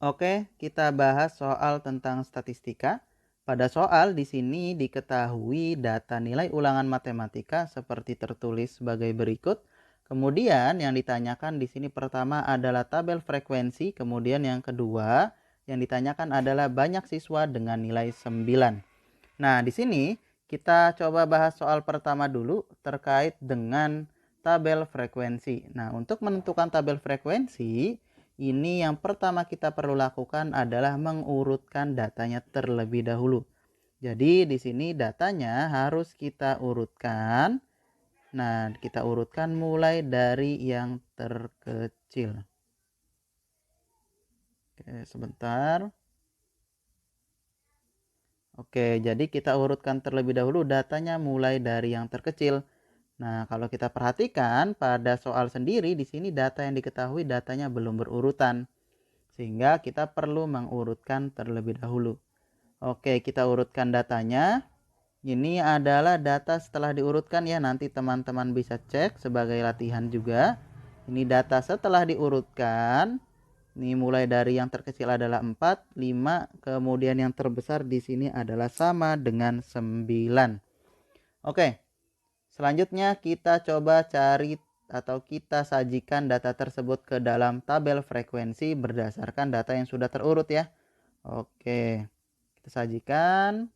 Oke, kita bahas soal tentang statistika. Pada soal di sini diketahui data nilai ulangan matematika seperti tertulis sebagai berikut. Kemudian yang ditanyakan di sini pertama adalah tabel frekuensi, kemudian yang kedua yang ditanyakan adalah banyak siswa dengan nilai 9. Nah, di sini kita coba bahas soal pertama dulu terkait dengan tabel frekuensi. Nah, untuk menentukan tabel frekuensi, ini yang pertama kita perlu lakukan adalah mengurutkan datanya terlebih dahulu. Jadi di sini datanya harus kita urutkan. Nah, kita urutkan mulai dari yang terkecil. Oke, sebentar. Oke, jadi kita urutkan terlebih dahulu datanya mulai dari yang terkecil. Nah, kalau kita perhatikan pada soal sendiri di sini data yang diketahui datanya belum berurutan. Sehingga kita perlu mengurutkan terlebih dahulu. Oke, kita urutkan datanya. Ini adalah data setelah diurutkan ya, nanti teman-teman bisa cek sebagai latihan juga. Ini data setelah diurutkan. Ini mulai dari yang terkecil adalah 4, 5, kemudian yang terbesar di sini adalah sama dengan 9. Oke. Selanjutnya kita coba cari atau kita sajikan data tersebut ke dalam tabel frekuensi berdasarkan data yang sudah terurut ya. Oke, kita sajikan.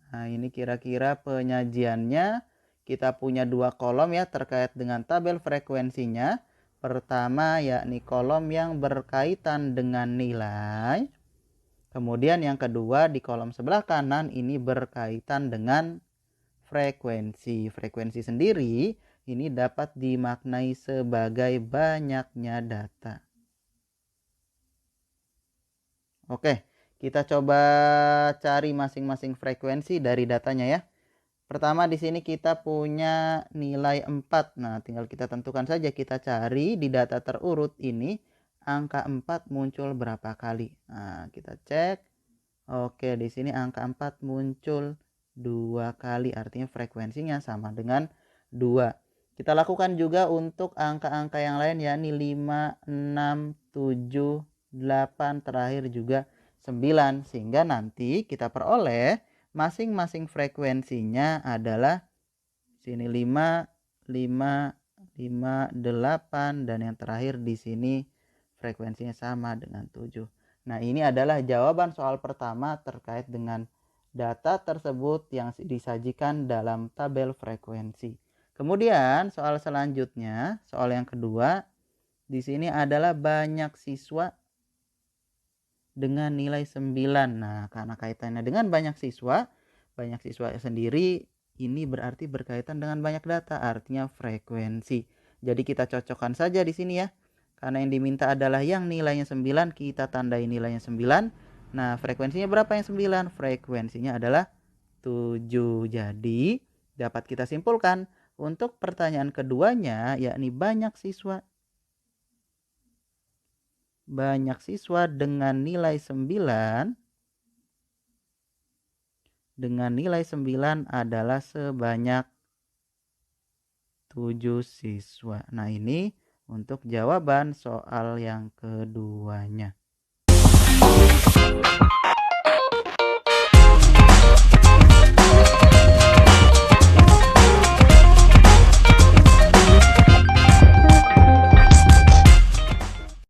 Nah, ini kira-kira penyajiannya. Kita punya dua kolom ya terkait dengan tabel frekuensinya. Pertama yakni kolom yang berkaitan dengan nilai. Kemudian yang kedua di kolom sebelah kanan ini berkaitan dengan frekuensi. Frekuensi sendiri ini dapat dimaknai sebagai banyaknya data. Oke, kita coba cari masing-masing frekuensi dari datanya ya. Pertama di sini kita punya nilai 4. Nah, tinggal kita tentukan saja, kita cari di data terurut ini angka 4 muncul berapa kali. Nah, kita cek. Oke, di sini angka 4 muncul 2 kali, artinya frekuensinya sama dengan 2. Kita lakukan juga untuk angka-angka yang lain yakni 5, 6, 7, 8, terakhir juga 9. Sehingga nanti kita peroleh masing-masing frekuensinya adalah sini 5, 5, 5, 8 dan yang terakhir di sini frekuensinya sama dengan 7. Nah, ini adalah jawaban soal pertama terkait dengan data tersebut yang disajikan dalam tabel frekuensi. Kemudian soal selanjutnya, soal yang kedua, di sini adalah banyak siswa dengan nilai 9. Nah, karena kaitannya dengan banyak siswa sendiri ini berarti berkaitan dengan banyak data, artinya frekuensi. Jadi kita cocokkan saja di sini ya. Karena yang diminta adalah yang nilainya 9, kita tandai nilainya 9. Nah, frekuensinya berapa yang 9? Frekuensinya adalah 7. Jadi, dapat kita simpulkan untuk pertanyaan keduanya yakni banyak siswa dengan nilai 9 adalah sebanyak 7 siswa. Nah, ini untuk jawaban soal yang keduanya.